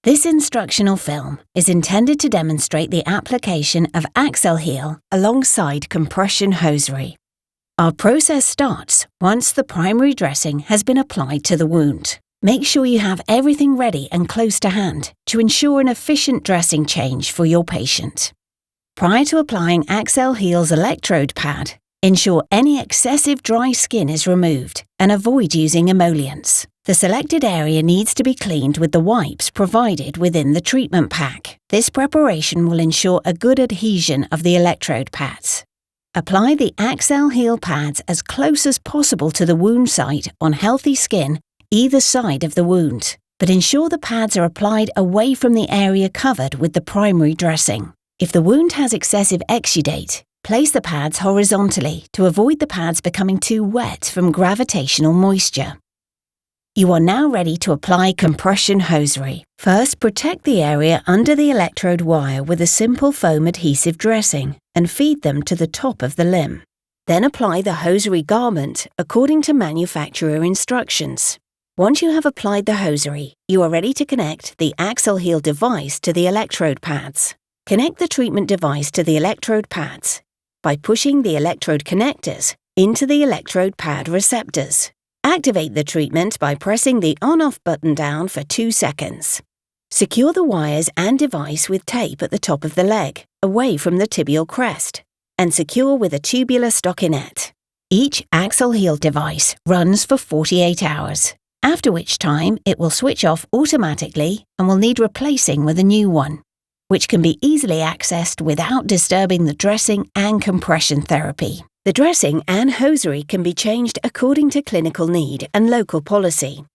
This instructional film is intended to demonstrate the application of Accel-Heal alongside compression hosiery. Our process starts once the primary dressing has been applied to the wound. Make sure you have everything ready and close to hand to ensure an efficient dressing change for your patient. Prior to applying Accel-Heal's electrode pad, ensure any excessive dry skin is removed and avoid using emollients. The selected area needs to be cleaned with the wipes provided within the treatment pack. This preparation will ensure a good adhesion of the electrode pads. Apply the Accel-Heal pads as close as possible to the wound site on healthy skin either side of the wound, but ensure the pads are applied away from the area covered with the primary dressing. If the wound has excessive exudate, place the pads horizontally to avoid the pads becoming too wet from gravitational moisture. You are now ready to apply compression hosiery. First, protect the area under the electrode wire with a simple foam adhesive dressing and feed them to the top of the limb. Then apply the hosiery garment according to manufacturer instructions. Once you have applied the hosiery, you are ready to connect the Accel-Heal device to the electrode pads. Connect the treatment device to the electrode pads by pushing the electrode connectors into the electrode pad receptors. Activate the treatment by pressing the on-off button down for 2 seconds. Secure the wires and device with tape at the top of the leg, away from the tibial crest, and secure with a tubular stockinette. Each Accel-Heal device runs for 48 hours, after which time it will switch off automatically and will need replacing with a new one, which can be easily accessed without disturbing the dressing and compression therapy. The dressing and hosiery can be changed according to clinical need and local policy.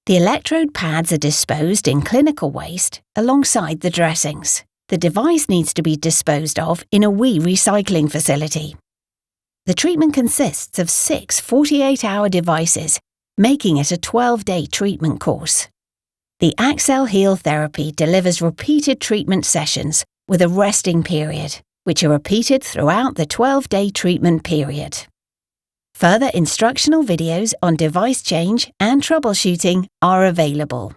The electrode pads are disposed in clinical waste alongside the dressings. The device needs to be disposed of in a recycling facility. The treatment consists of 6 48-hour devices, making it a 12-day treatment course. The Accel-Heal therapy delivers repeated treatment sessions with a resting period, which are repeated throughout the 12-day treatment period. Further instructional videos on device change and troubleshooting are available.